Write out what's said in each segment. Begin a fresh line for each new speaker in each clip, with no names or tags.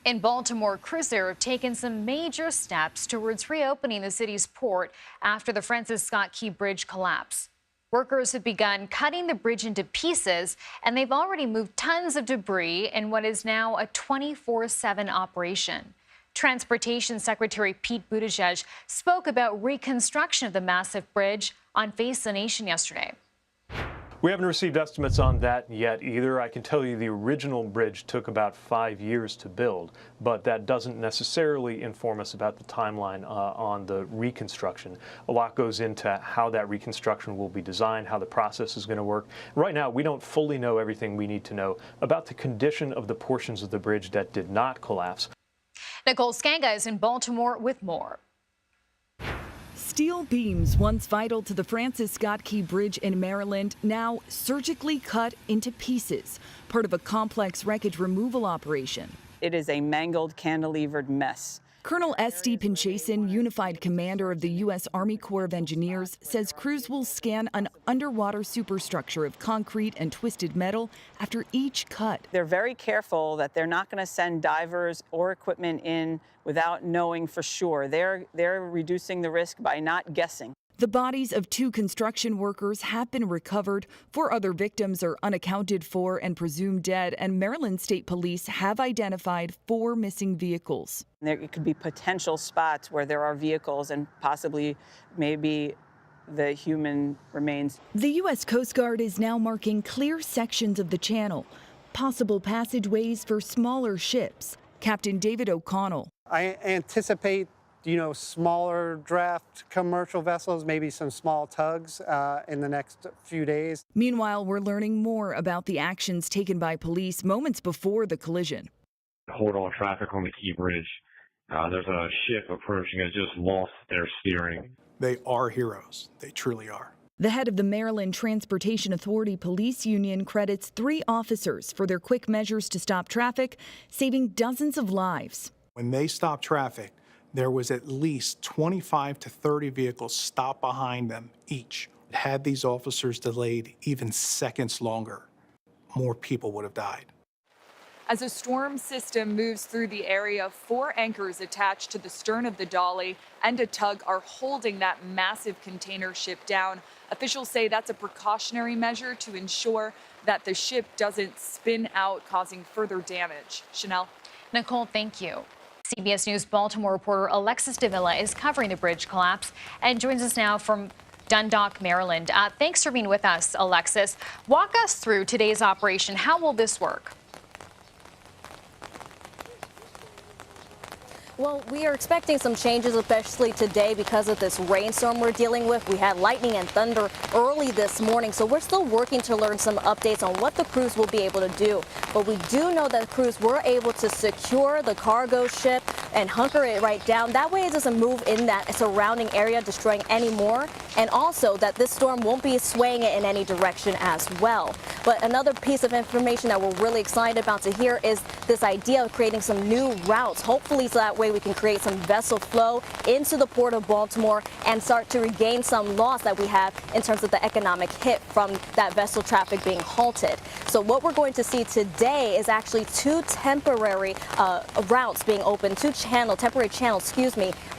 In Baltimore, crews there have taken some major steps towards reopening the city's port after the Francis Scott Key Bridge collapse. Workers have begun cutting the bridge into pieces, and they've already moved tons of debris in what is now a 24/7 operation. Transportation Secretary Pete Buttigieg spoke about reconstruction of the massive bridge on Face the Nation yesterday.
We haven't received estimates on that yet either. I can tell you the original bridge took about 5 years to build, but that doesn't necessarily inform us about the timeline on the reconstruction. A lot goes into how that reconstruction will be designed, how the process is going to work. Right now, we don't fully know everything we need to know about the condition of the portions of the bridge that did not collapse.
Nicole Skanga is in Baltimore with more.
Steel beams, once vital to the Francis Scott Key Bridge in Maryland, now surgically cut into pieces, part of a complex wreckage removal operation.
It is a mangled, cantilevered mess.
Colonel S.D. Pinchason, unified commander of the U.S. Army Corps of Engineers, says crews will scan an underwater superstructure of concrete and twisted metal after each cut.
They're very careful that they're not going to send divers or equipment in without knowing for sure. They're reducing the risk by not guessing.
The bodies of 2 construction workers have been recovered. 4 other victims are unaccounted for and presumed dead, and Maryland State Police have identified 4 missing vehicles.
There could be potential spots where there are vehicles and possibly maybe the human remains.
The U.S. Coast Guard is now marking clear sections of the channel, possible passageways for smaller ships. Captain David O'Connell.
I anticipate smaller draft commercial vessels, maybe some small tugs in the next few days.
Meanwhile, we're learning more about the actions taken by police moments before the collision.
Hold all traffic on the Key Bridge. There's a ship approaching that just lost their steering.
They are heroes. They truly are.
The head of the Maryland Transportation Authority Police Union credits 3 officers for their quick measures to stop traffic, saving dozens of lives.
When they stopped traffic, there was at least 25 to 30 vehicles stopped behind them each. Had these officers delayed even seconds longer, more people would have died.
As a storm system moves through the area, 4 anchors attached to the stern of the Dolly and a tug are holding that massive container ship down. Officials say that's a precautionary measure to ensure that the ship doesn't spin out, causing further damage. Chanel.
Nicole, thank you. CBS News Baltimore reporter Alexis Davila is covering the bridge collapse and joins us now from Dundalk, Maryland. Thanks for being with us, Alexis. Walk us through today's operation. How will this work?
Well, we are expecting some changes, especially today because of this rainstorm we're dealing with. We had lightning and thunder early this morning, so we're still working to learn some updates on what the crews will be able to do. But we do know that the crews were able to secure the cargo ship and hunker it right down. That way it doesn't move in that surrounding area, destroying any more. And also that this storm won't be swaying it in any direction as well. But another piece of information that we're really excited about to hear is this idea of creating some new routes. Hopefully so that way we can create some vessel flow into the Port of Baltimore and start to regain some loss that we have in terms of the economic hit from that vessel traffic being halted. So what we're going to see today is actually 2 temporary routes being opened, temporary channels,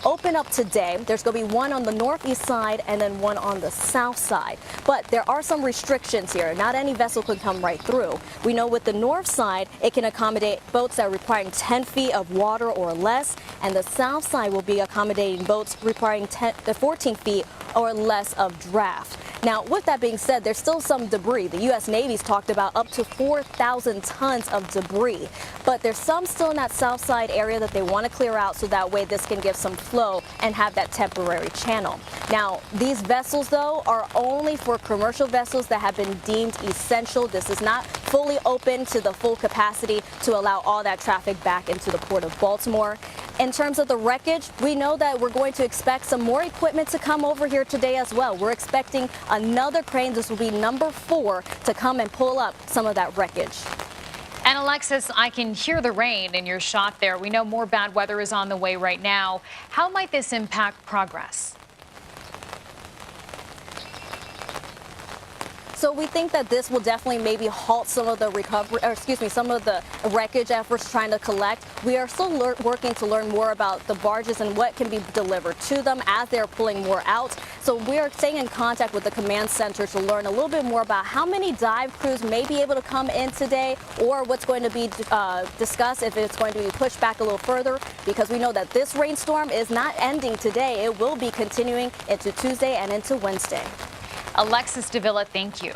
open up today. There's going to be one on the northeast side and then one on the south side. But there are some restrictions here. Not any vessel can come right through. We know with the north side, it can accommodate boats that are requiring 10 feet of water or less, and the south side will be accommodating boats requiring 14 feet or less of draft. Now, with that being said, there's still some debris. The U.S. Navy's talked about up to 4,000 tons of debris, but there's some still in that south side area that they want to clear out so that way this can give some flow and have that temporary channel. Now, these vessels, though, are only for commercial vessels that have been deemed essential. This is not fully open to the full capacity to allow all that traffic back into the Port of Baltimore. In terms of the wreckage, we know that we're going to expect some more equipment to come over here today as well. We're expecting another crane, this will be number 4, to come and pull up some of that wreckage.
And Alexis, I can hear the rain in your shot there. We know more bad weather is on the way right now. How might this impact progress?
So we think that this will definitely maybe halt some of the recovery, or excuse me, some of the wreckage efforts trying to collect. We are still working to learn more about the barges and what can be delivered to them as they're pulling more out. So we are staying in contact with the command center to learn a little bit more about how many dive crews may be able to come in today, or what's going to be discussed if it's going to be pushed back a little further, because we know that this rainstorm is not ending today. It will be continuing into Tuesday and into Wednesday.
Alexis Davila, thank you.